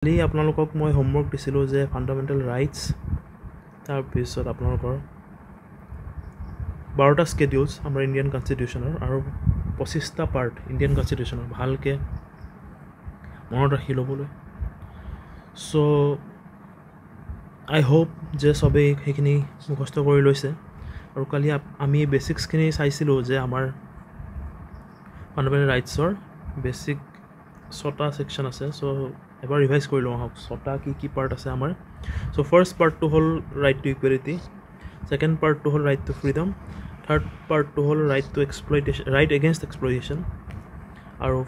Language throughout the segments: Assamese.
কালি আপোনালোকক মই হোমৱৰ্ক দিছিলোঁ যে ফাণ্ডামেণ্টেল ৰাইটছ তাৰপিছত আপোনালোকৰ 12টা স্কেডিউলছ আমাৰ ইণ্ডিয়ান কনষ্টিটিউশ্যনৰ আৰু 25টা পাৰ্ট ইণ্ডিয়ান কনষ্টিটিউশ্যনৰ ভালকৈ মনত ৰাখি ল'বলৈ চ' আই হোপ যে চবেই সেইখিনি মুখস্থ কৰি লৈছে আৰু কালি আমি বেচিক্সখিনি চাইছিলোঁ যে আমাৰ ফাণ্ডামেণ্টেল ৰাইটছৰ বেচিক 6টা ছেকশ্যন আছে চ' এবাৰ ৰিভাইজ কৰি লওঁ আহক 6টা কি পাৰ্ট আছে আমাৰ চ' ফাৰ্ষ্ট পাৰ্টটো হ'ল ৰাইট টু ইকুৱেলিটি ছেকেণ্ড পাৰ্টটো হ'ল ৰাইট টু ফ্ৰীডম থাৰ্ড পাৰ্টটো হ'ল right to exploitation right against exploitation আৰু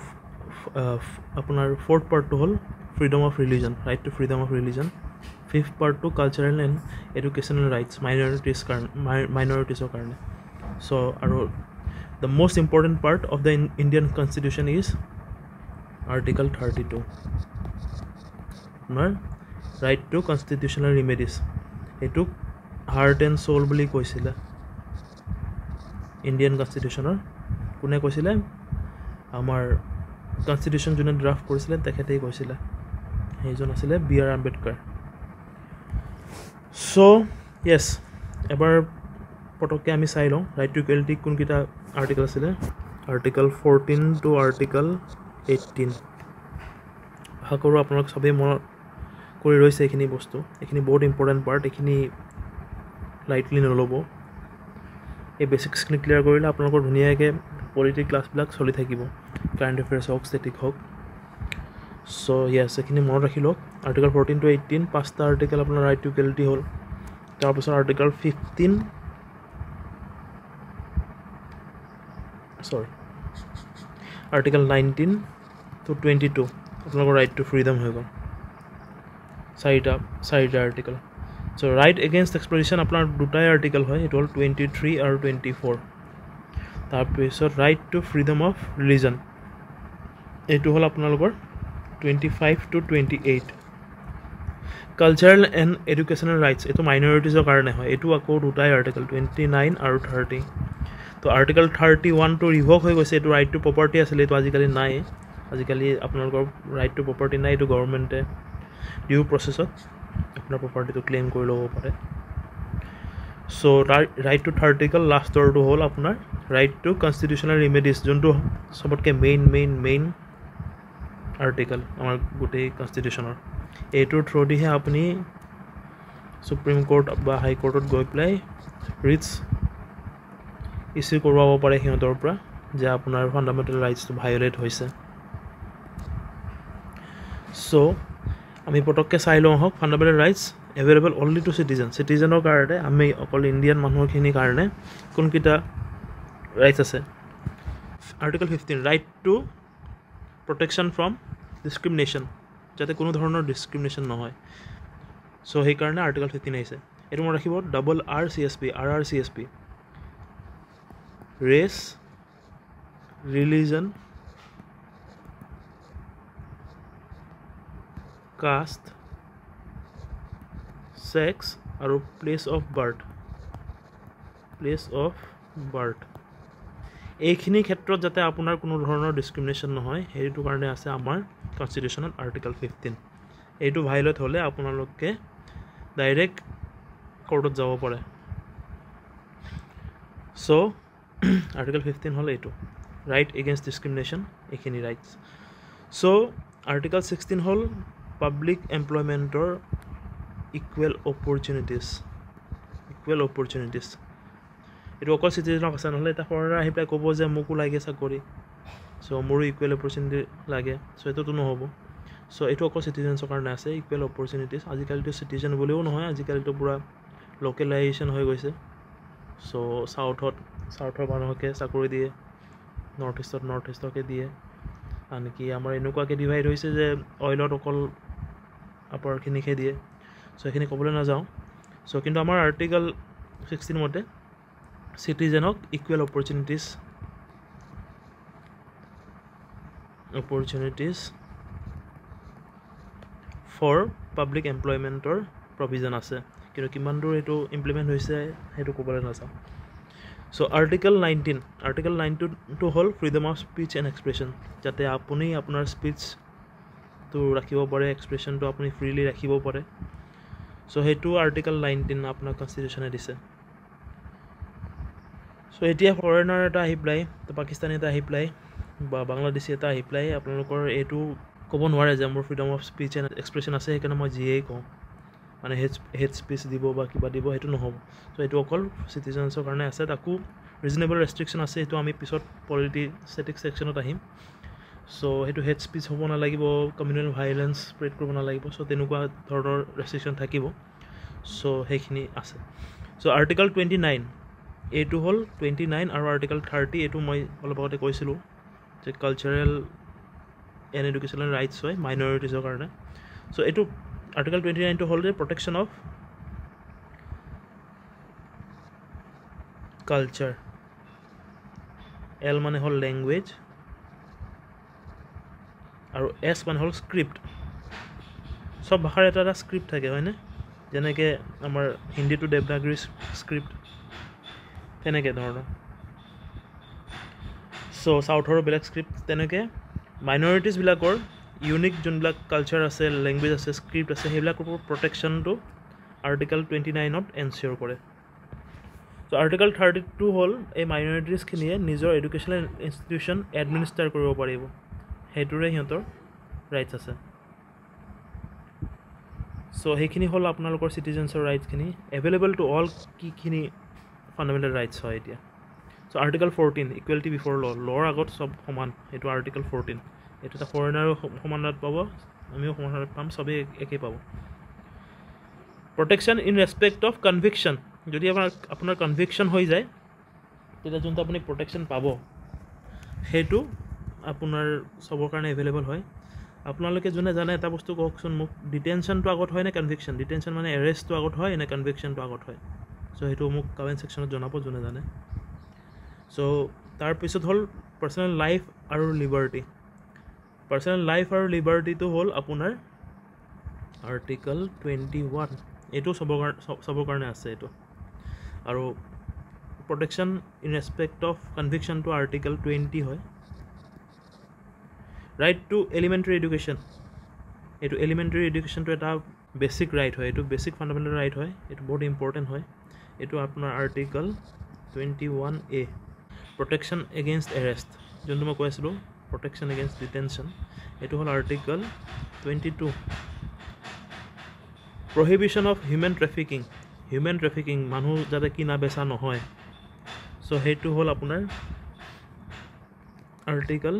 আপোনাৰ ফ'ৰ্থ পাৰ্টটো হ'ল freedom of religion right to freedom of religion fifth পাৰ্টটো কালচাৰেল এণ্ড এডুকেশ্যনেল ৰাইটছ মাইনৰিটিছৰ কাৰণে চ' আৰু the most important part of the Indian constitution is article 32 আপোনাৰ ৰাইট টু কনষ্টিটিউশ্যনেল ৰিমেডিছ এইটোক হাৰ্ট এণ্ড চ'ল বুলি কৈছিলে ইণ্ডিয়ান কনষ্টিটিউশ্যনৰ কোনে কৈছিলে আমাৰ কনষ্টিটিউশ্যন যোনে ড্ৰাফ্ট কৰিছিলে তেখেতেই কৈছিলে সেইজন আছিলে B.R. আম্বেদকাৰ চ' য়েছ এবাৰ পটককৈ আমি চাই লওঁ ৰাইট টু ইকুৱেলিটি কোনকেইটা আৰ্টিকল আছিলে আৰ্টিকল 14 টু আৰ্টিকল 18 আশা কৰোঁ আপোনালোক চবেই মনত কৰি ৰৈছে এইখিনি বস্তু এইখিনি বহুত ইম্পৰ্টেণ্ট পাৰ্ট এইখিনি লাইটলি নল'ব এই বেচিক্সখিনি ক্লিয়াৰ কৰিলে আপোনালোকৰ ধুনীয়াকৈ পলিটিক ক্লাছবিলাক চলি থাকিব কাৰেণ্ট এফেয়াৰ্ছ হওক ষ্টেটিক হওক চ' য়েছ এইখিনি মনত ৰাখি লওক আৰ্টিকল 14 টু 18 5টা আৰ্টিকল আপোনাৰ ৰাইট টু ইকুৱেলিটি হ'ল তাৰপিছত আৰ্টিকল 15 আৰ্টিকল 19 টু 22 আপোনালোকৰ ৰাইট টু ফ্ৰীডম হৈ গ'ল চাৰিটা আৰ্টিকল চ' ৰাইট এগেইনষ্ট এক্সপ্লইটেশ্যন আপোনাৰ দুটাই আৰ্টিকল হয় এইটো হ'ল 23 আৰু 24 তাৰপিছত right to freedom of religion এইটো হ'ল আপোনালোকৰ 25 to 28 cultural and educational rights এইটো মাইনৰিটিছৰ কাৰণে হয় এইটো আকৌ দুটাই আৰ্টিকল 29 আৰু 30 তো আৰ্টিকল 31 টো ৰিভক হৈ গৈছে এইটো ৰাইট টু প্ৰপাৰ্টি আছিলে এইটো আজিকালি নাই আজিকালি আপোনালোকৰ ৰাইট টু প্ৰপাৰ্টি নাই এইটো গভৰ্ণমেণ্টে ডিউ প্ৰচেছত আপোনাৰ প্ৰপাৰ্টিটো ক্লেইম কৰি ল'ব পাৰে চ' ৰাইট টু থাৰ্ড আৰ্টিকল লাষ্টৰটো হ'ল আপোনাৰ ৰাইট টু কনষ্টিটিউশ্যনেল ৰিমেডিছ যোনটো চবতকৈ মেইন আৰ্টিকল আমাৰ গোটেই কনষ্টিটিউশ্যনৰ এইটোৰ থ্ৰুদিহে আপুনি সুপ্ৰিম কোৰ্ট বা হাই কোৰ্টত গৈ পেলাই ৰিটছ ইছ্যু কৰোৱাব পাৰে সিহঁতৰ পৰা যে আপোনাৰ ফাণ্ডামেণ্টেল ৰাইটছটো ভায়লেট হৈছে চ' আমি পটককৈ চাই লওঁ হওক fundamental rights available only to চিটিজেনৰ কাৰণে আমি অকল ইণ্ডিয়ান মানুহখিনিৰ কাৰণে কোনকেইটা ৰাইটছ আছে article 15 right to protection from discrimination যাতে কোনো ধৰণৰ ডিছক্ৰিমিনেশ্যন নহয় চ' সেইকাৰণে আৰ্টিকল 15 আহিছে এইটো মনত ৰাখিব RRCSP race religion caste sex আৰু প্লেচ অফ বাৰ্থ এইখিনি ক্ষেত্ৰত যাতে আপোনাৰ কোনো ধৰণৰ ডিছক্ৰিমিনেশ্যন নহয় সেইটো কাৰণে আছে আমাৰ কনষ্টিটিউশ্যনত আৰ্টিকল 15 এইটো ভায়লেট হ'লে আপোনালোকে ডাইৰেক্ট কোৰ্টত যাব পাৰে চ' আৰ্টিকল 15 হ'ল এইটো ৰাইট এগেইনষ্ট ডিছক্ৰিমিনেশ্যন এইখিনি ৰাইটছ চ' আৰ্টিকল 16 হ'ল পাব্লিক এমপ্লয়মেণ্টৰ ইকুৱেল অপৰচুনিটিছ এইটো অকল চিটিজেনক আছে নহ'লে এটা ফৰেনাৰ আহি পেলাই ক'ব যে মোকো লাগে চাকৰি চ' মোৰো ইকুৱেল অপৰচুনিটি লাগে চ' এইটোতো নহ'ব চ' এইটো অকল চিটিজেনছৰ কাৰণে আছে ইকুৱেল অপৰচুনিটিছ আজিকালিতো চিটিজেন বুলিও নহয় আজিকালিতো পূৰা লোকেলাইজেশ্যন হৈ গৈছে চ' চাউথৰ মানুহকে চাকৰি দিয়ে নৰ্থ ইষ্টকে দিয়ে আনকি আমাৰ এনেকুৱাকৈ ডিভাইড হৈছে যে অইলত অকল আপাৰখিনিকহে দিয়ে চ' এইখিনি ক'বলৈ নাযাওঁ চ' কিন্তু আমাৰ আৰ্টিকল 16 মতে চিটিজেনক ইকুৱেল অপৰচুনিটিছ ফৰ পাব্লিক এমপ্লয়মেণ্টৰ প্ৰভিজন আছে কিন্তু কিমান দূৰ এইটো ইমপ্লিমেণ্ট হৈছে সেইটো ক'বলৈ নাযাওঁ চ' আৰ্টিকল 19 হ'ল freedom of speech and expression যাতে আপুনি আপোনাৰ স্পীচ ভাৱটো ৰাখিব পাৰে এক্সপ্ৰেশ্যনটো আপুনি ফ্ৰীলি ৰাখিব পাৰে চ' সেইটো আৰ্টিকল 19 আপোনাৰ কনষ্টিটিউশ্যনে দিছে চ' এতিয়া ফৰেনাৰ এটা আহি পেলাই তো পাকিস্তানী এটা আহি পেলাই বা বাংলাদেশী এটা আহি পেলাই আপোনালোকৰ এইটো ক'ব নোৱাৰে যে মোৰ freedom of speech and expression আছে সেইকাৰণে মই যিয়েই কওঁ মানে হেড স্পীচ দিব বা কিবা দিব সেইটো নহ'ব চ' এইটো অকল চিটিজেনছৰ কাৰণে আছে তাকো ৰিজনেবল ৰেষ্ট্ৰিকশ্যন আছে সেইটো আমি পিছত পলিটিক্স ছেকশ্যনত আহিম চ' সেইটো হেড স্পীচ হ'ব নালাগিব কমিউনেল ভাইলেঞ্চ স্প্ৰেড কৰিব নালাগিব চ' তেনেকুৱা ধৰণৰ ৰেষ্ট্ৰিকশ্যন থাকিব চ' সেইখিনি আছে চ' আৰ্টিকল 29 এইটো হ'ল 29 আৰু আৰ্টিকল 30 এইটো মই অলপ আগতে কৈছিলোঁ যে কালচাৰেল এণ্ড এডুকেশ্যনেল ৰাইটছ হয় মাইনৰিটিজৰ কাৰণে চ' এইটো আৰ্টিকল 29টো হ'ল যে প্ৰটেকশ্যন অফ কালচাৰ এল মানে হ'ল লেংগুৱেজ আৰু এছ মানে হ'ল স্ক্ৰিপ্ট চব ভাষাৰ এটা এটা স্ক্ৰিপ্ট থাকে হয়নে যেনেকৈ আমাৰ হিন্দীটো দেৱনাগৰী স্ক্ৰিপ্ট তেনেকৈ ধৰণৰ চ' চাউথৰো বেলেগ স্ক্ৰিপ্ট তেনেকৈ মাইনৰিটিজবিলাকৰ ইউনিক যোনবিলাক কালচাৰ আছে লেংগুৱেজ আছে স্ক্ৰিপ্ট আছে সেইবিলাকৰ প্ৰটেকশ্যনটো আৰ্টিকল 29ত এনচিয়'ৰ কৰে চ' আৰ্টিকল 32 হ'ল এই মাইনৰিটিজখিনিয়ে নিজৰ এডুকেশ্যনেল ইনষ্টিটিউশ্যন এডমিনিষ্টাৰ কৰিব পাৰিব সেইটোৰে সিহঁতৰ ৰাইটছ আছে চ' সেইখিনি হ'ল আপোনালোকৰ চিটিজেনছৰ ৰাইটছখিনি এভেইলেবল টু অল কিখিনি ফাণ্ডামেণ্টেল ৰাইটছ হয় এতিয়া চ' আৰ্টিকল 14 ইকুৱেলিটি বিফৰ ল'ৰ আগত চব সমান এইটো আৰ্টিকল 14 এইটো এটা ফৰেনাৰো সমানত পাব আমিও সমানত পাম চবেই একেই পাব protection in respect of conviction যদি আপোনাৰ কনভিকশ্যন হৈ যায় তেতিয়া যোনটো আপুনি প্ৰটেকশ্যন পাব সেইটো আপোনাৰ চবৰ কাৰণে এভেইলেবল হয় আপোনালোকে যোনে জানে এটা বস্তু কওকচোন মোক ডিটেনশ্যনটো আগত হয় নে কনভিকশ্যন ডিটেনশ্যন মানে এৰেষ্টটো আগত হয় নে কনভিকশ্যনটো আগত হয় চ' সেইটো মোক কমেণ্ট ছেকশ্যনত জনাব যোনে জানে চ' তাৰপিছত হ'ল পাৰ্চনেল লাইফ আৰু লিবাৰ্টি পাৰ্চনেল লাইফ আৰু লিবাৰ্টিটো হ'ল আপোনাৰ আৰ্টিকল 21 এইটো চবৰ কাৰণে আছে এইটো আৰু প্ৰটেকশ্যন ইন ৰেচপেক্ট অফ কনভিকশ্যনটো আৰ্টিকল 20 হয় ৰাইট টু এলিমেণ্টেৰী এডুকেশ্যন এইটো এলিমেণ্টেৰী এডুকেশ্যনটো এটা বেছিক ৰাইট হয় এইটো বেছিক ফাণ্ডামেণ্টেল ৰাইট হয় এইটো বহুত ইম্পৰ্টেণ্ট হয় এইটো আপোনাৰ article 21A protection against arrest যোনটো মই কৈ আছিলোঁ প্ৰটেকশ্যন এগেইনষ্ট ডিটেনশ্যন এইটো হ'ল article 22 prohibition of human trafficking মানুহ যাতে কিনা বেচা নহয় চ' সেইটো হ'ল আপোনাৰ আৰ্টিকল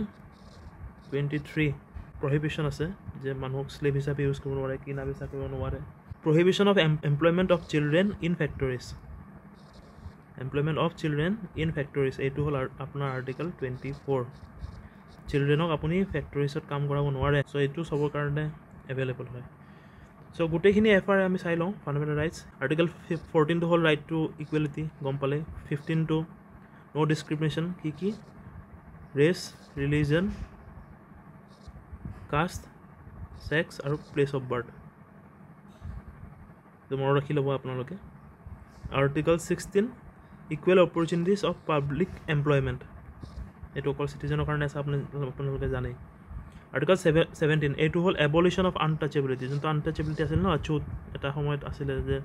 23 প্ৰহিবিশ্যন আছে যে মানুহক স্লেভ হিচাপে ইউজ কৰিব নোৱাৰে কিনা বেচা কৰিব নোৱাৰে prohibition of employment of children in factories এইটো হ'ল আপোনাৰ আৰ্টিকল 24 চিলড্ৰেনক আপুনি ফেক্টৰিজত কাম কৰাব নোৱাৰে চ' এইটো চবৰ কাৰণে এভেইলেবল হয় চ' গোটেইখিনি FR আমি চাই লওঁ ফাণ্ডামেণ্টেল ৰাইটছ আৰ্টিকল 14টো হ'ল ৰাইট টু ইকুৱেলিটি গম পালে 15টো ন' ডিছক্ৰিমিনেশ্যন কি ৰেচ ৰিলিজন কাষ্ট ছেক্স আৰু প্লেচ অফ বাৰ্থ এইটো মনত ৰাখি ল'ব আপোনালোকে article 16 equal opportunities of public employment এইটো অকল চিটিজেনৰ কাৰণে আছে আপোনালোকে জানেই আৰ্টিকল 17 এইটো হ'ল এবলিশ্যন অফ আনটাচেবিলিটি যোনটো আনটাচেবিলিটি আছিল ন আছুত এটা সময়ত আছিলে যে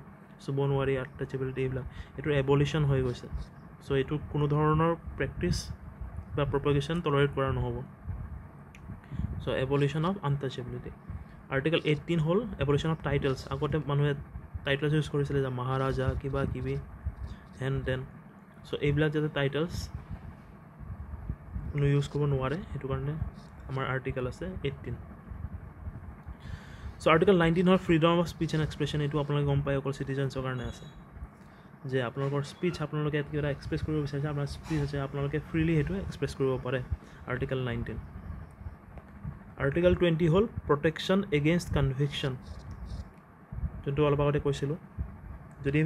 চুব নোৱাৰি আনটাচেবিলিটি এইবিলাক এইটোৰ এবলিশ্যন হৈ গৈছে চ' এইটো কোনো ধৰণৰ প্ৰেক্টিচ বা প্ৰপগেশ্যন টলাৰেট কৰা নহ'ব চ' এবলিশ্যন অফ আনটাচেবিলিটি আৰ্টিকল 18 হ'ল এবলিশ্যন অফ টাইটেলছ আগতে মানুহে টাইটেলছ ইউজ কৰিছিলে যে মহাৰাজা কিবা কিবি হেন তেন চ' এইবিলাক যাতে টাইটেলছ কোনো ইউজ কৰিব নোৱাৰে সেইটো কাৰণে আমাৰ আৰ্টিকল আছে 18 চ' আৰ্টিকল 19 হ'ল freedom of speech and expression এইটো আপোনালোকে গম পায় অকল চিটিজেনছৰ কাৰণে আছে যে আপোনালোকৰ স্পীচ আপোনালোকে কিবা এটা এক্সপ্ৰেছ কৰিব বিচাৰিছে আপোনাৰ স্পীচ আছে আপোনালোকে ফ্ৰীলি সেইটো এক্সপ্ৰেছ কৰিব পাৰে আৰ্টিকল 19 আৰ্টিকল 20 হ'ল প্ৰটেকশ্যন এগেইনষ্ট কনভিকশ্যন যোনটো অলপ আগতে কৈছিলোঁ যদি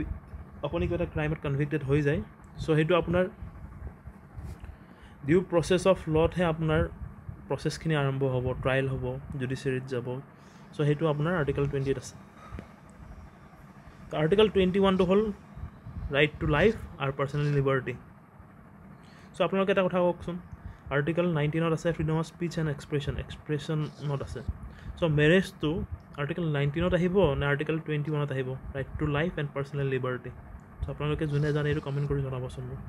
আপুনি কিবা এটা ক্ৰাইমত কনভিক্টেড হৈ যায় চ' সেইটো আপোনাৰ ডিউ প্ৰচেছ অফ লতহে আপোনাৰ প্ৰচেছখিনি আৰম্ভ হ'ব ট্ৰায়েল হ'ব জুডিচিয়াৰীত যাব চ' সেইটো আপোনাৰ আৰ্টিকল 20ত আছে আৰ্টিকল 21টো হ'ল ৰাইট টু লাইফ আৰু পাৰ্চনেল লিবাৰ্টি চ' আপোনালোকে এটা কথা কওকচোন আৰ্টিকল 19ত আছে ফ্ৰীডম অফ স্পীচ এণ্ড এক্সপ্ৰেশ্যনত আছে চ' মেৰেজটো আৰ্টিকেল 19ত আহিব নে আৰ্টিকেল 21ত আহিব right to life and personal liberty so' আপোনালোকে যোনে জানে এইটো কমেণ্ট কৰি জনাবচোন মোক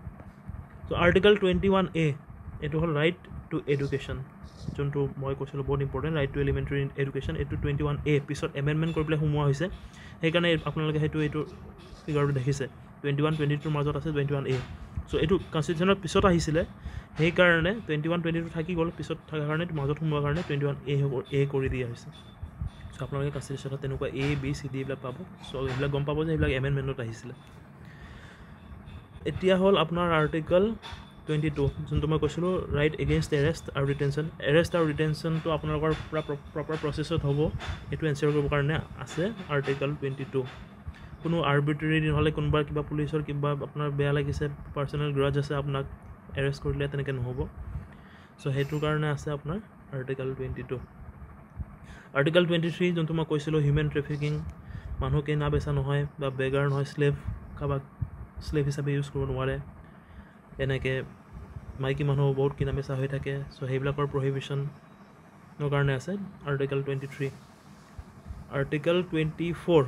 চ' আৰ্টিকেল 21A এইটো হ'ল ৰাইট টু এডুকেশ্যন যোনটো মই কৈছিলোঁ বহুত important right to elementary education এইটো 21A পিছত এমেণ্ডমেণ্ট কৰি পেলাই সোমোৱা হৈছে সেইকাৰণে আপোনালোকে এইটো ফিগাৰটো দেখিছে 21 22ৰ মাজত আছে 21A চ' এইটো কনষ্টিটিউশ্যনৰ পিছত আহিছিলে সেইকাৰণে 21 22টো থাকি গ'ল পিছত থকাৰ কাৰণে মাজত সোমোৱাৰ কাৰণে 21A কৰি দিয়া হৈছে চ' আপোনালোকে কনষ্টিটিউশ্যনত তেনেকুৱা A B C D এইবিলাক পাব চ' এইবিলাক গম পাব যে এইবিলাক এমেণ্ডমেণ্টত আহিছিলে এতিয়া হ'ল আপোনাৰ আৰ্টিকেল 22 যোনটো মই কৈছিলোঁ ৰাইট এগেইনষ্ট এৰেষ্ট আৰু ৰিটেনশ্যনটো আপোনালোকৰ পূৰা প্ৰপাৰ প্ৰচেছত হ'ব এইটো এনচিয়ৰ কৰিবৰ কাৰণে আছে আৰ্টিকেল 22 কোনো আৰ্বিট্ৰেৰী নহ'লে কোনোবা কিবা পুলিচৰ কিবা আপোনাৰ বেয়া লাগিছে পাৰ্চনেল গ্ৰাজ আছে আপোনাক এৰেষ্ট কৰিলে তেনেকৈ নহ'ব চ' সেইটোৰ কাৰণে আছে আপোনাৰ আৰ্টিকেল 22 আৰ্টিকেল 23 যোনটো মই কৈছিলোঁ হিউমেন ট্ৰেফিকিং মানুহ কিনা বেচা নহয় বা বেগাৰ নহয় কাৰোবাক স্লেভ হিচাপে ইউজ কৰিব নোৱাৰে এনেকৈ মাইকী মানুহ বহুত কিনা বেচা হৈ থাকে চ' সেইবিলাকৰ প্ৰহিবিশ্যনৰ কাৰণে আছে আৰ্টিকেল 23 আৰ্টিকেল 24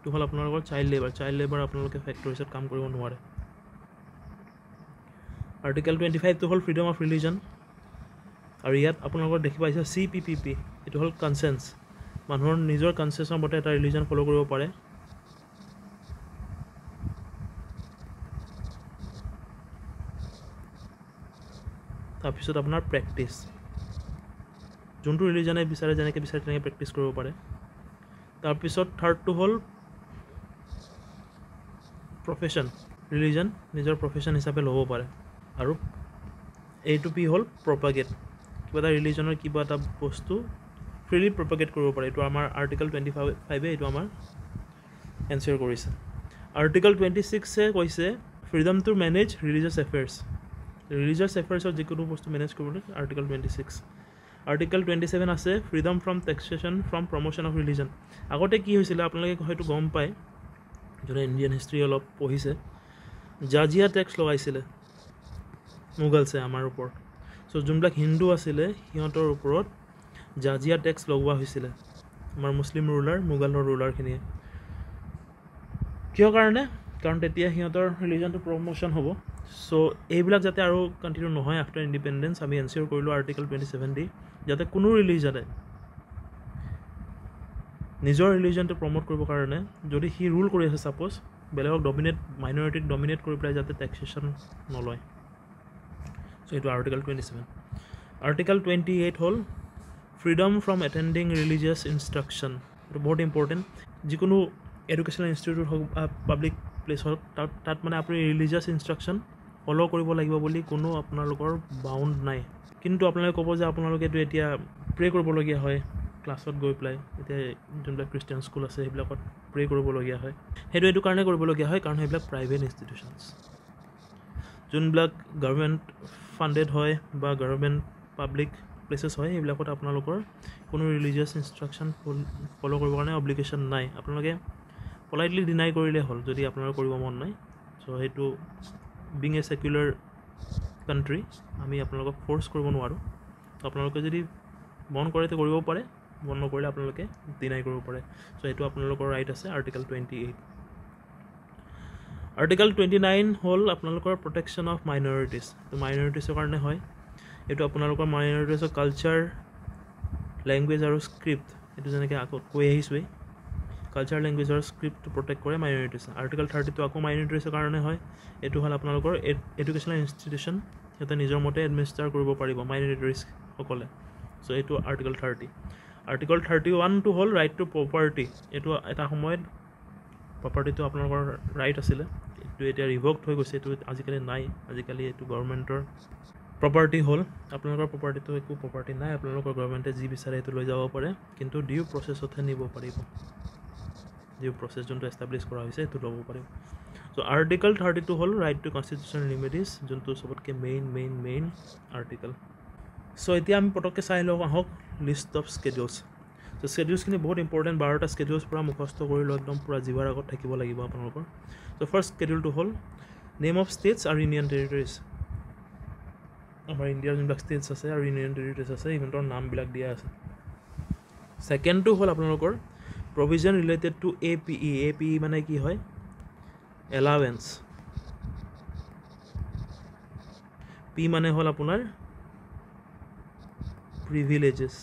টো হ'ল আপোনালোকৰ চাইল্ড লেবাৰ আপোনালোকে ফেক্টৰীছত কাম কৰিব নোৱাৰে আৰ্টিকেল 25 টো হ'ল ফ্ৰীডম অফ ৰিলিজন আৰু ইয়াত আপোনালোকৰ দেখি পাইছে CPPP এইটো হ'ল কনচেন্স মানুহৰ নিজৰ কনচেন্সৰ মতে এটা ৰিলিজন ফ'ল' কৰিব পাৰে তাৰপিছত আপোনাৰ প্ৰেক্টিছ যোনটো ৰিলিজনে বিচাৰে যেনেকৈ বিচাৰে তেনেকৈ প্ৰেক্টিছ কৰিব পাৰে তাৰপিছত থাৰ্ডটো হ'ল প্ৰফেশ্যন ৰিলিজন নিজৰ প্ৰফেশ্যন হিচাপে ল'ব পাৰে আৰু এইটো পি হ'ল প্ৰপাগেট কিবা এটা ৰিলিজনৰ কিবা এটা বস্তু ফ্ৰীলি প্ৰপাগেট কৰিব পাৰে এইটো আমাৰ আৰ্টিকেল 25 এইটো আমাৰ এনচিয়ৰ কৰিছে আৰ্টিকেল 26 কৈছে ফ্ৰীডম টু মেনেজ ৰিলিজিয়াছ এফেয়াৰ্ছৰ যিকোনো বস্তু মেনেজ কৰিবলৈ আৰ্টিকেল 26 আৰ্টিকেল 27 আছে freedom from taxation from promotion of religion আগতে কি হৈছিলে আপোনালোকে হয়তো গম পায় যোনে ইণ্ডিয়ান হিষ্ট্ৰী অলপ পঢ়িছে জাজিয়া টেক্স লগাইছিলে মোগলছে আমাৰ ওপৰত চ' যোনবিলাক হিন্দু আছিলে সিহঁতৰ ওপৰত জাজিয়া টেক্স লগোৱা হৈছিলে আমাৰ মুছলিম মোগলৰ ৰুলাৰখিনিয়ে কিয় কাৰণে কাৰণ তেতিয়া সিহঁতৰ ৰিলিজনটো প্ৰমোশ্যন হ'ব চ' এইবিলাক যাতে আৰু কণ্টিনিউ নহয় আফটাৰ ইণ্ডিপেণ্ডেঞ্চ আমি এনচিয়ৰ কৰিলোঁ আৰ্টিকেল 27 দি যাতে কোনো ৰিলিজনে নিজৰ ৰিলিজনটো প্ৰমোট কৰিবৰ কাৰণে যদি সি ৰুল কৰি আছে ছাপ'জ বেলেগক মাইনৰিটিক ডমিনেট কৰি পেলাই যাতে টেক্সেশ্যন নলয় চ' এইটো আৰ্টিকেল 27 আৰ্টিকেল 28 হ'ল ফ্ৰীডম ফ্ৰম এটেণ্ডিং ৰিলিজিয়াছ ইনষ্ট্ৰাকশ্যন এইটো বহুত ইম্পৰ্টেণ্ট যিকোনো এডুকেশ্যনেল ইনষ্টিটিউট হওক বা পাব্লিক প্লেচ হওক তাত মানে আপুনি ৰিলিজিয়াছ ইনষ্ট্ৰাকশ্যন ফ'ল' কৰিব লাগিব বুলি কোনো আপোনালোকৰ বাউণ্ড নাই কিন্তু আপোনালোকে ক'ব যে আপোনালোকেতো এতিয়া প্ৰে কৰিবলগীয়া হয় ক্লাছত গৈ পেলাই এতিয়া যোনবিলাক খ্ৰীষ্টিয়ান স্কুল আছে সেইবিলাকত প্ৰে কৰিবলগীয়া হয় সেইটো এইটো কাৰণে কৰিবলগীয়া হয় কাৰণ সেইবিলাক প্ৰাইভেট ইনষ্টিটিউশ্যনছ যোনবিলাক গভৰ্ণমেণ্ট ফাণ্ডেড হয় বা গভৰ্ণমেণ্ট পাব্লিক প্লেচেছ হয় সেইবিলাকত আপোনালোকৰ কোনো ৰিলিজিয়াছ ইনষ্ট্ৰাকশ্যন ফ'ল' কৰিবৰ কাৰণে অব্লিগেশ্যন নাই আপোনালোকে পলাইটলি ডিনাই কৰিলে হ'ল যদি আপোনালোকৰ কৰিব মন নাই চ' সেইটো বিং এ ছেকুলাৰ কাণ্ট্ৰি আমি আপোনালোকক ফ'ৰ্চ কৰিব নোৱাৰোঁ আপোনালোকে যদি মন কৰে তো কৰিব পাৰে মন নকৰিলে আপোনালোকে ডিনাই কৰিব পাৰে চ' এইটো আপোনালোকৰ ৰাইট আছে আৰ্টিকেল 28 আৰ্টিকেল 29 হ'ল আপোনালোকৰ প্ৰটেকশ্যন অফ মাইনৰিটিছ তো মাইনৰিটিছৰ কাৰণে হয় এইটো আপোনালোকৰ মাইনৰিটিছৰ কালচাৰ লেংগুৱেজ আৰু স্ক্ৰিপ্ট এইটো যেনেকৈ আকৌ কৈ আহিছোঁৱেই কালচাৰ লেংগুৱেজ আৰু স্ক্ৰিপ্টটো প্ৰটেক্ট কৰে মাইনৰিটিছ আৰ্টিকেল 30টো আকৌ মাইনৰিটিছৰ কাৰণে হয় এইটো হ'ল আপোনালোকৰ এডুকেশ্যনেল ইনষ্টিটিউশ্যন সিহঁতে নিজৰ মতে এডমিনিষ্টাৰ কৰিব পাৰিব মাইনৰিটিছসকলে চ' এইটো আৰ্টিকেল 30 আৰ্টিকেল 31টো হ'ল ৰাইট টু প্ৰপাৰ্টি এইটো এটা সময়ত প্ৰপাৰ্টিটো আপোনালোকৰ ৰাইট আছিলে এইটো এতিয়া ৰিভ'কড হৈ গৈছে এইটো আজিকালি নাই আজিকালি এইটো গভৰ্ণমেণ্টৰ প্ৰপাৰ্টি হ'ল আপোনালোকৰ প্ৰপাৰ্টিটো একো প্ৰপাৰ্টি নাই আপোনালোকৰ গভৰ্ণমেণ্টে যি বিচাৰে সেইটো লৈ যাব পাৰে কিন্তু ডিউ প্ৰচেছতহে নিব পাৰিব ডিউ প্ৰচেছ যোনটো এষ্টাব্লিছ কৰা হৈছে সেইটো ল'ব পাৰিব চ' আৰ্টিকেল 32 হ'ল ৰাইট টু কনষ্টিটিউশ্যনেল ৰিমেডিজ যোনটো চবতকৈ মেইন আৰ্টিকেল চ' এতিয়া আমি পটককৈ চাই লওঁ আহক লিষ্ট অফ স্কেডিউলছ চ' স্কেডিউলছখিনি বহুত ইম্পৰ্টেণ্ট 12টা স্কেডিউলছ পূৰা মুখস্থ কৰি লওঁ একদম পূৰা জিভাৰ আগত থাকিব লাগিব আপোনালোকৰ চ' ফাৰ্ষ্ট স্কেডিউলটো হ'ল নেম অফ ষ্টেটছ আৰু ইউনিয়ন টেৰিটৰিজ আমাৰ ইণ্ডিয়াৰ যোনবিলাক ষ্টেটছ আছে আৰু ইউনিয়ন টেৰিটৰিজ আছে সিহঁতৰ নামবিলাক দিয়া আছে সেকেন্ডটো হ'ল আপোনালোকৰ provision related to APE APE মানে কি হয় এলাৱেন্স P মানে হ'ল আপোনাৰ প্ৰিভিলেজেছ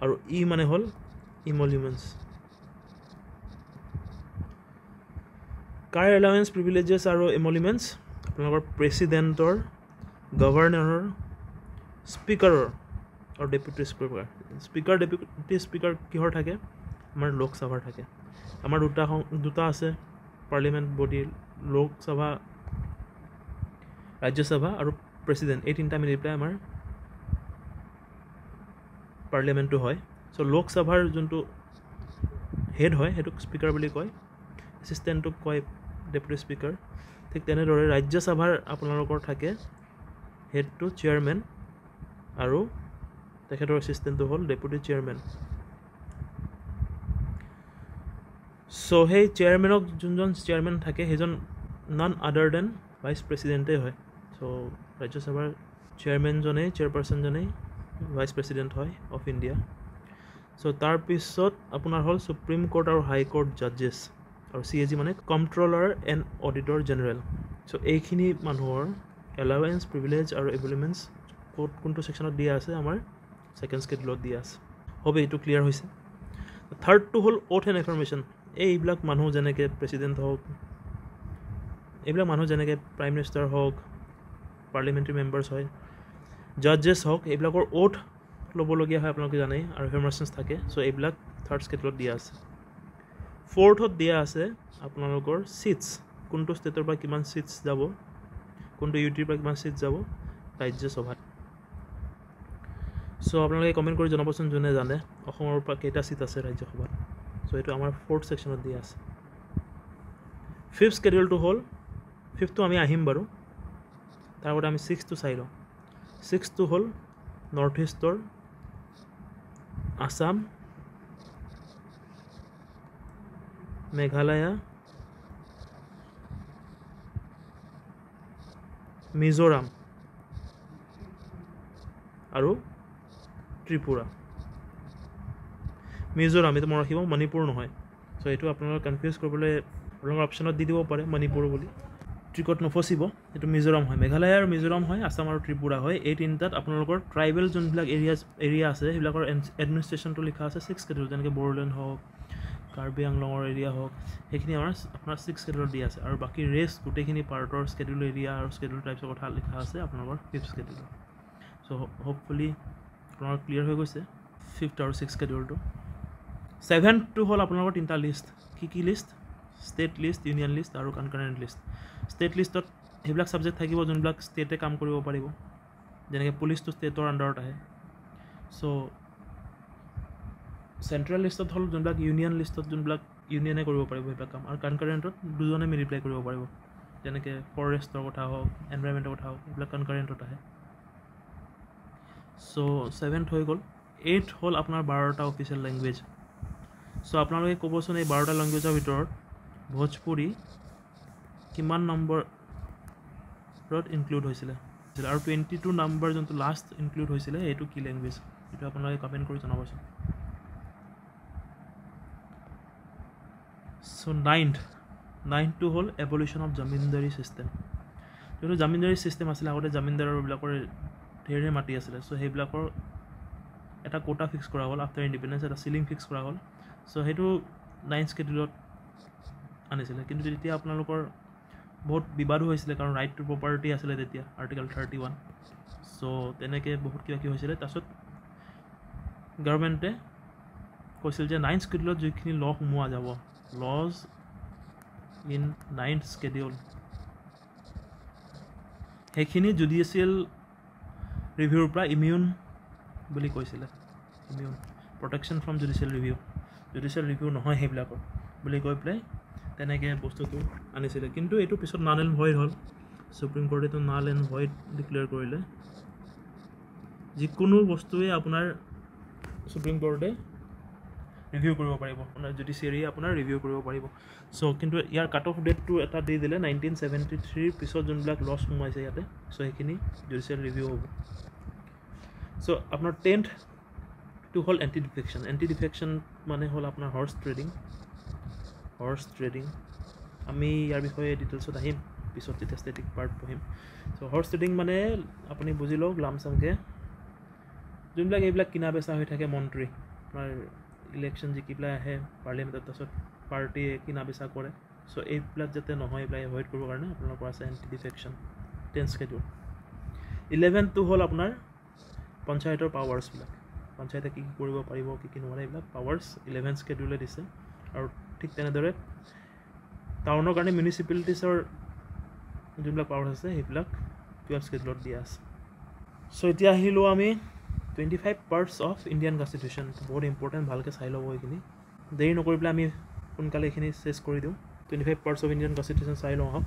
আৰু E মানে হ'ল ইমলিউমেন্টছ কাৰ এলাৱেন্স প্ৰিভিলেজেছ আৰু ইমলিউমেন্টছ আপোনালোকৰ প্ৰেছিডেণ্টৰ গভৰ্ণৰৰ স্পীকাৰৰ আৰু ডেপুটি স্পীকাৰ ডেপুটি স্পীকাৰ কিহৰ থাকে আমাৰ লোকসভাৰ থাকে আমাৰ দুটা আছে পাৰ্লিমেণ্ট বডি লোকসভা ৰাজ্যসভা আৰু প্ৰেছিডেণ্ট এই তিনিটা মিলি পেলাই আমাৰ পাৰ্লিমেণ্টটো হয় চ' লোকসভাৰ যোনটো হেড হয় সেইটোক স্পীকাৰ বুলি কয় এছিষ্টেণ্টটোক কয় ডেপুটি স্পীকাৰ ঠিক তেনেদৰে ৰাজ্যসভাৰ আপোনালোকৰ থাকে হেডটো চেয়াৰমেন আৰু তেখেতৰ এছিষ্টেণ্টটো হ'ল ডেপুটি চেয়াৰমেন চ' সেই চেয়াৰমেনক যোনজন চেয়াৰমেন থাকে সেইজন নন আদাৰ দেন ভাইচ প্ৰেছিডেণ্টেই হয় চ' ৰাজ্যসভাৰ চেয়াৰমেনজনেই চেয়াৰপাৰ্চনজনেই ভাইচ প্ৰেছিডেণ্ট হয় অফ ইণ্ডিয়া চ' তাৰপিছত আপোনাৰ হ'ল সুপ্ৰিম কোৰ্ট আৰু হাই কোৰ্ট জাজেছ আৰু CAG মানে কম্ট্ৰলাৰ এণ্ড অডিটৰ জেনেৰেল চ' এইখিনি মানুহৰ এলাৱেন্স প্ৰিভিলেজ আৰু এভুলমেণ্টছ ক'ত কোনটো ছেকশ্যনত দিয়া আছে আমাৰ ছেকেণ্ড স্কেডুলত দিয়া আছে হ'ব এইটো ক্লিয়াৰ হৈছে থাৰ্ডটো হ'ল অথ এণ্ড এফাৰ্মেশ্যন এইবিলাক মানুহ যেনেকৈ প্ৰেছিডেণ্ট হওক এইবিলাক মানুহ যেনেকৈ প্ৰাইম মিনিষ্টাৰ হওক পাৰ্লিমেণ্টাৰী মেম্বাৰ্ছ হয় জাজেছ হওক এইবিলাকৰ অথ ল'বলগীয়া হয় আপোনালোকে জানেই আৰু এফাৰ্মেশ্যনছ থাকে চ' এইবিলাক থাৰ্ড স্কেডুলত দিয়া আছে ফ'ৰ্থত দিয়া আছে আপোনালোকৰ ছিটছ কোনটো ষ্টেটৰ পৰা কিমান ছিটছ যাব কোনটো UTৰ পৰা কিমান ছিটছ যাব ৰাজ্যসভাত চ' আপোনালোকে কমেণ্ট কৰি জনাবচোন যোনে জানে অসমৰ পৰা কেইটা ছিট আছে ৰাজ্যসভাত চ' এইটো আমাৰ ফ'ৰ্থ ছেকশ্যনত দিয়া আছে ফিফ্থ স্কেডুলটো হ'ল ফিফ্থটো আমি আহিম বাৰু তাৰ আগতে আমি ছিক্সটো চাই লওঁ ছিক্সটো হ'ল নৰ্থ ইষ্টৰ আসাম মেঘালয়া মিজোৰাম আৰু ত্ৰিপুৰা মিজোৰাম এইটো মনত ৰাখিব মণিপুৰ নহয় চ' এইটো আপোনালোকে কনফিউজ কৰিবলৈ আপোনালোকৰ অপশ্যনত দি দিব পাৰে মণিপুৰ বুলি ট্ৰিকত নফচিব এইটো মিজোৰাম হয় মেঘালয় আৰু মিজোৰাম হয় আসাম আৰু ত্ৰিপুৰা হয় এই তিনিটাত আপোনালোকৰ ট্ৰাইবেল যোনবিলাক এৰিয়া আছে সেইবিলাকৰ এডমিনিষ্ট্ৰেশ্যনটো লিখা আছে ছিক্স স্কেডুল যেনেকৈ বড়োলেণ্ড হওক কাৰ্বি আংলঙৰ এৰিয়া হওক সেইখিনি আপোনাৰ ছিক্স স্কেডুলত দিয়া আছে আৰু বাকী ৰেষ্ট গোটেইখিনি পাৰ্টৰ স্কেডুল এৰিয়া আৰু স্কেডুল টাইপছৰ কথা লিখা আছে আপোনালোকৰ ফিফ্থ স্কেডুলত চ' হোপফুলি আপোনালোকৰ ক্লিয়াৰ হৈ গৈছে ফিফ্থ আৰু ছিক্স স্কেডুলটো ছেভেন্থটো হ'ল আপোনালোকৰ তিনিটা লিষ্ট কি list state list union list আৰু কনকাৰেণ্ট লিষ্ট ষ্টেট লিষ্টত সেইবিলাক ছাবজেক্ট থাকিব যোনবিলাক ষ্টেটে কাম কৰিব পাৰিব যেনেকৈ পুলিচটো ষ্টেটৰ আণ্ডাৰত আহে চ' চেণ্ট্ৰেল লিষ্টত হ'ল যোনবিলাক ইউনিয়ন লিষ্টত যোনবিলাক ইউনিয়নে কৰিব পাৰিব সেইবিলাক কাম আৰু কনকাৰেণ্টত দুজনে মিলি পেলাই কৰিব পাৰিব যেনেকৈ ফৰেষ্টৰ কথা হওক এনভাইৰমেণ্টৰ কথা হওক এইবিলাক কনকাৰেণ্টত আহে চ' ছেভেন্থ হৈ গ'ল এইথ হ'ল আপোনাৰ 12টা অফিচিয়েল লেংগুৱেজ চ' আপোনালোকে ক'বচোন এই 12টা লেংগুৱেজৰ ভিতৰত ভোজপুৰী কিমান নম্বৰত ইনক্লুড হৈছিলে আৰু 22 নম্বৰ যোনটো লাষ্ট ইনক্লুড হৈছিলে এইটো কি লেংগুৱেজ এইটো আপোনালোকে কমেণ্ট কৰি জনাবচোন চ' নাইনথটো হ'ল এবলিউশ্যন অফ জামিনদাৰী ছিষ্টেম যোনটো জামিনদাৰী ছিষ্টেম আছিলে আগতে জামিনদাৰবিলাকৰ ঢেৰ মাটি আছিলে চ' সেইবিলাকৰ এটা কোটা ফিক্স কৰা হ'ল আফটাৰ ইণ্ডিপেণ্ডেঞ্চ এটা চিলিং ফিক্স কৰা হ'ল চ' সেইটো 9th স্কেডুলত আনিছিলে কিন্তু তেতিয়া আপোনালোকৰ বহুত বিবাদো হৈছিলে কাৰণ ৰাইট টু প্ৰপাৰ্টি আছিলে তেতিয়া আৰ্টিকল 31 চ' তেনেকৈ বহুত কিবা হৈছিলে তাৰপিছত গভৰ্ণমেণ্টে কৈছিল যে 9th স্কেডুলত যিখিনি ল সোমোৱা যাব লজ ইন 9th স্কেডিউল সেইখিনি জুডিচিয়েল ৰিভিউৰ পৰা ইমিউন বুলি কৈছিলে immune protection from judicial review নহয় সেইবিলাকৰ বুলি কৈ পেলাই তেনেকৈ বস্তুটো আনিছিলে কিন্তু এইটো পিছত নাল এণ্ড ভইড হ'ল সুপ্ৰিম কোৰ্টেটো নাল এণ্ড ভইড ডিক্লেয়াৰ কৰিলে যিকোনো বস্তুৱে আপোনাৰ সুপ্ৰিম কোৰ্টে ৰিভিউ কৰিব পাৰিব আপোনাৰ জুডিচিয়াৰীয়ে আপোনাৰ ৰিভিউ কৰিব পাৰিব চ' কিন্তু ইয়াৰ কাট অফ ডেটটো এটা দি দিলে 1973 পিছত যোনবিলাক লছ সোমাইছে ইয়াতে চ' সেইখিনি জুডিচিয়েল ৰিভিউ হ'ব সো আপোনাৰ 10th টু হ'ল এণ্টি ডিফেকশ্যন। এণ্টি ডিফেকশ্যন মানে হ'ল আপোনাৰ হৰ্চ ট্ৰেডিং। আমি ইয়াৰ বিষয়ে ডিটেইলছত আহিম পিছত যেতিয়া ষ্টেটিক পাৰ্ট পঢ়িম। চ' হৰ্চ ট্ৰেডিং মানে আপুনি বুজি লওক লামচামকৈ যোনবিলাক এইবিলাক কিনা বেচা হৈ থাকে মন্ত্ৰী আপোনাৰ ইলেকশ্যন জিকি পেলাই আহে পাৰ্লিয়ামেণ্টত, তাৰপিছত পাৰ্টীয়ে কিনা বেচা কৰে। চ' এইবিলাক যাতে নহয় এইবিলাক এভইড কৰিবৰ কাৰণে আপোনালোকৰ আছে এণ্টি ডিফেকশ্যন 10 স্কেডিউল। 11টো হ'ল আপোনাৰ পঞ্চায়তৰ পাৱাৰ্ছবিলাক, পঞ্চায়তে কি কৰিব পাৰিব কি নোৱাৰে এইবিলাক পাৱাৰ্ছ 11 স্কেডিউলে দিছে। আৰু ঠিক তেনেদৰে টাউনৰ কাৰণে মিউনিচিপেলিটিছৰ যোনবিলাক পাৱাৰ্ছ আছে সেইবিলাক 12 স্কেডিউলত দিয়া আছে। চ' এতিয়া আহিলোঁ আমি 25 পাৰ্টছ অফ ইণ্ডিয়ান কনষ্টিটিউশ্যন। বহুত ইম্পৰ্টেণ্ট, ভালকৈ চাই ল'ব এইখিনি, দেৰি নকৰি পেলাই আমি সোনকালে এইখিনি চেছ কৰি দিওঁ। 25 পাৰ্টছ অফ ইণ্ডিয়ান কনষ্টিটিউশ্যন চাই লওঁ আহক।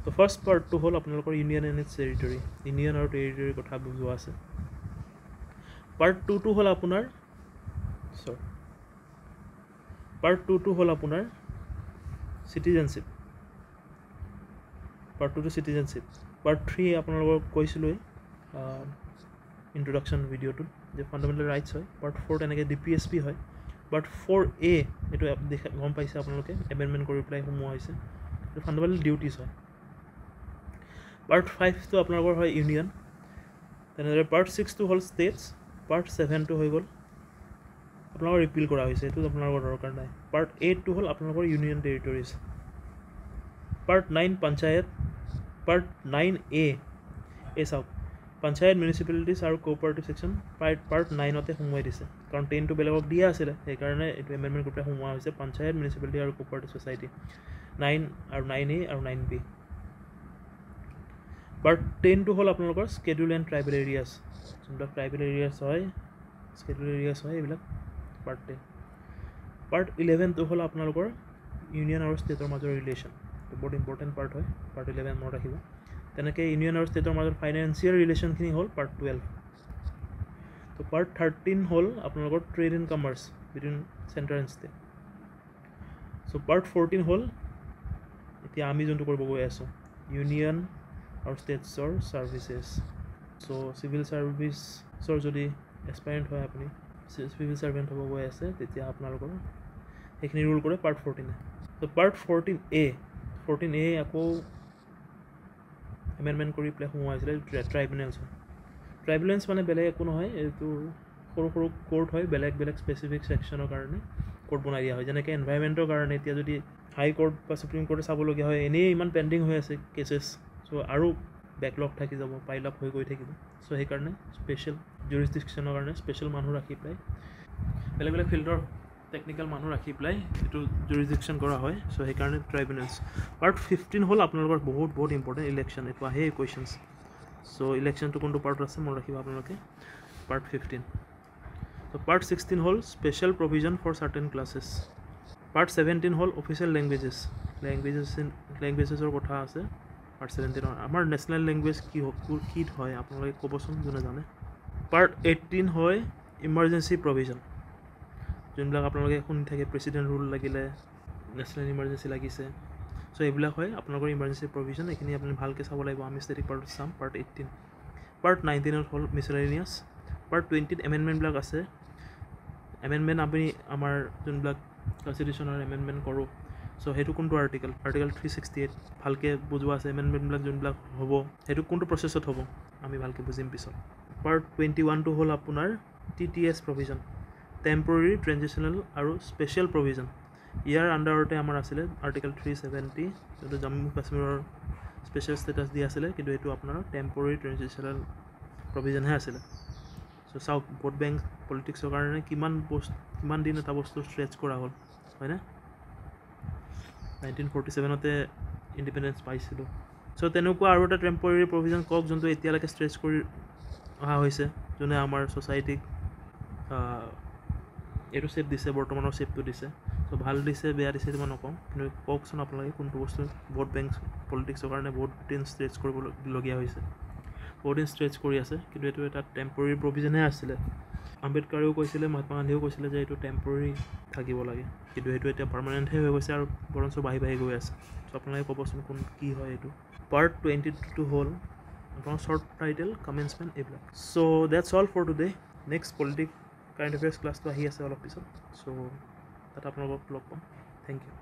ত' ফাৰ্ষ্ট পাৰ্টটো হ'ল আপোনালোকৰ union and its territory. Union আৰু টেৰিটৰীৰ কথা বুজোৱা আছে। পাৰ্ট 2টো হ'ল আপোনাৰ চিটিজেনশ্বিপ। পাৰ্ট 2টো চিটিজেনশ্বিপ। পাৰ্ট 3 আপোনালোকক কৈছিলোঁৱেই ইন্ট্ৰডাকশ্যন ভিডিঅ'টোত যে ফাণ্ডামেণ্টেল ৰাইটছ হয়। পাৰ্ট 4 তেনেকৈ DPSP হয়। পাৰ্ট 4A এইটো গম পাইছে আপোনালোকে, এমেণ্ডমেণ্ট কৰি পেলাই সোমোৱা হৈছে, এইটো ফাণ্ডামেণ্টেল ডিউটিছ হয়। পাৰ্ট 5টো আপোনালোকৰ হয় ইউনিয়ন। তেনেদৰে পাৰ্ট 6টো হ'ল ষ্টেটছ। পাৰ্ট 7টো হৈ গ'ল আপোনালোকৰ ৰিপিল কৰা হৈছে, এইটো আপোনালোকৰ দৰকাৰ নাই। পাৰ্ট 8টো হ'ল আপোনালোকৰ union territories. Part 9 panchayat. Part 9A চাওক পঞ্চায়ত, মিউনিচিপেলিটিছ আৰু কোঅপাৰেটিভ ছেকশ্যন পাৰ্ট 9তে সোমোৱাই দিছে, কাৰণ 10টো বেলেগক দিয়া আছিলে, সেইকাৰণে এইটো এমেণ্ডমেণ্ট কৰি পেলাই সোমোৱা হৈছে পঞ্চায়ত, মিউনিচিপেলিটি আৰু কোঅপাৰেটিভ ছ'চাইটি 9 আৰু 9A আৰু 9B। পাৰ্ট 10টো হ'ল আপোনালোকৰ স্কেডিউল এণ্ড ট্ৰাইবেল এৰিয়াছ। যোনবিলাক ট্ৰাইবেল এৰিয়াছ হয়, স্কেডিউল এৰিয়াছ হয়, এইবিলাক পাৰ্ট 10। পাৰ্ট 11টো হ'ল আপোনালোকৰ ইউনিয়ন আৰু ষ্টেটৰ মাজৰ ৰিলেশ্যন। এইটো বহুত ইম্পৰ্টেণ্ট পাৰ্ট হয়, পাৰ্ট 11 মনত ৰাখিব। তেনেকৈ ইউনিয়ন আৰু ষ্টেটৰ মাজত ফাইনেন্সিয়েল ৰিলেশ্যনখিনি হ'ল পাৰ্ট 12। তো পাৰ্ট 13 হ'ল আপোনালোকৰ trade and commerce between centre and state. So' part 14 হ'ল এতিয়া আমি যোনটো কৰিব গৈ আছোঁ, ইউনিয়ন আৰু ষ্টেটছৰ ছাৰ্ভিচেছ। চ' চিভিল ছাৰ্ভিচৰ যদি এছপাইৰেণ্ট হয়, আপুনি চিভিল ছাৰ্ভেণ্ট হ'ব গৈ আছে, তেতিয়া আপোনালোকৰ সেইখিনি ৰুল কৰে পাৰ্ট 14। ত' পাৰ্ট 14A আকৌ এমেণ্ডমেণ্ট কৰি পেলাই সোমোৱা হৈছিলে ট্ৰাইব্যুনেলছ হয়। ট্ৰাইব্যুনেলছ মানে বেলেগ একো নহয়, এইটো সৰু সৰু কোৰ্ট হয়, বেলেগ বেলেগ স্পেচিফিক ছেকশ্যনৰ কাৰণে কোৰ্ট বনাই দিয়া হয়। যেনেকৈ এনভাইৰমেণ্টৰ কাৰণে এতিয়া যদি হাই কোৰ্ট বা ছুপ্ৰিম কোৰ্টে চাবলগীয়া হয়, এনেই ইমান পেণ্ডিং হৈ আছে কেছেছ, চ' আৰু বেকলগ থাকি যাব, পাইল আপ হৈ গৈ থাকিব। চ' সেইকাৰণে স্পেচিয়েল জুৰিছডিকশ্যনৰ কাৰণে স্পেচিয়েল মানুহ ৰাখি পেলাই বেলেগ বেলেগ ফিল্ডৰ টেকনিকেল মানুহ ৰাখি পেলাই এইটো জুৰিছডিকশ্যন কৰা হয়। চ' সেইকাৰণে ট্ৰাইব্যুনেলছ। পাৰ্ট 15 হ'ল আপোনালোকৰ বহুত ইম্পৰ্টেণ্ট ইলেকশ্যন। এইটো আহে কুৱেশ্যনছ। চ' ইলেকশ্যনটো কোনটো পাৰ্টত আছে মনত ৰাখিব আপোনালোকে, পাৰ্ট 15। ত' পাৰ্ট 16 হ'ল special provision for certain classes. Part 17 হ'ল অফিচিয়েল লেংগুৱেজেছৰ কথা আছে পাৰ্ট 17ৰ। আমাৰ নেশ্যনেল লেংগুৱেজ কি হয় আপোনালোকে ক'বচোন যোনে জানে। পাৰ্ট 18 হয় ইমাৰ্জেঞ্চি প্ৰভিজন, যোনবিলাক আপোনালোকে শুনি থাকে প্ৰেচিডেণ্ট ৰুল লাগিলে, নেশ্যনেল ইমাৰ্জেঞ্চি লাগিছে। চ' এইবিলাক হয় আপোনালোকৰ ইমাৰ্জেঞ্চি প্ৰভিজন। এইখিনি আপুনি ভালকৈ চাব লাগিব, আমি ষ্টেটিক পাৰ্টত চাম। পাৰ্ট 18। পাৰ্ট 19 হ'ল মিছলেনিয়াছ। পাৰ্ট 20ত এমেণ্ডমেণ্টবিলাক আছে। এমেণ্ডমেণ্ট আমি আমাৰ যোনবিলাক কনষ্টিটিউশ্যনৰ এমেণ্ডমেণ্ট কৰোঁ, চ' সেইটো কোনটো আৰ্টিকেল 368 ভালকৈ বুজোৱা আছে। এমেণ্ডমেণ্টবিলাক যোনবিলাক হ'ব সেইটো কোনটো প্ৰচেছত হ'ব আমি ভালকৈ বুজিম পিছত। পাৰ্ট 21টো হ'ল আপোনাৰ TTS প্ৰভিজন, টেম্পৰৰী, ট্ৰেঞ্জিশ্যনেল আৰু স্পেচিয়েল প্ৰভিজন। ইয়াৰ আণ্ডাৰতে আমাৰ আছিলে আৰ্টিকেল 370, যোনটো জম্মু কাশ্মীৰৰ স্পেচিয়েল ষ্টেটাছ দিয়া আছিলে, কিন্তু এইটো আপোনাৰ টেম্পৰৰী ট্ৰেঞ্জিশ্যনেল প্ৰভিজনহে আছিলে। চ' চাওক ভোট বেংক পলিটিক্সৰ কাৰণে কিমান দিন এটা বস্তু ষ্ট্ৰেচ কৰা হ'ল, হয়নে? 1947তে ইণ্ডিপেণ্ডেঞ্চ পাইছিলোঁ। চ' তেনেকুৱা আৰু এটা টেম্পৰৰী প্ৰভিজন কওক যোনটো এতিয়ালৈকে ষ্ট্ৰেচ কৰি অহা হৈছে, যোনে আমাৰ ছ'চাইটিক এইটো শ্বেপ দিছে, বৰ্তমানৰ শ্বেপটো দিছে। চ' ভাল দিছে বেয়া দিছে মই নকওঁ, কিন্তু কওকচোন আপোনালোকে কোনটো বস্তু ভোট বেংক পলিটিক্সৰ কাৰণে বহুত দিন ষ্ট্ৰেচ কৰিবলগীয়া হৈছে, বহুত দিন ষ্ট্ৰেচ কৰি আছে, কিন্তু এইটো এটা টেম্পৰৰী প্ৰভিজনহে আছিলে। আম্বেদকাৰেও কৈছিলে, মহাত্মা গান্ধীয়েও কৈছিলে যে এইটো টেম্পৰৰী থাকিব লাগে, কিন্তু সেইটো এতিয়া পাৰ্মানেণ্টহে হৈ গৈছে আৰু বৰঞ্চ বাঢ়ি গৈ আছে। চ' আপোনালোকে ক'বচোন কি হয় এইটো। পাৰ্ট 22 হ'ল আপোনাৰ শ্বৰ্ট টাইটেল কমেন্সমেণ্ট এইবিলাক so' that's all for today next politic current affairs ক্লাছটো আহি আছে অলপ পিছত চ' তাত আপোনালোকক লগ পাম থেংক ইউ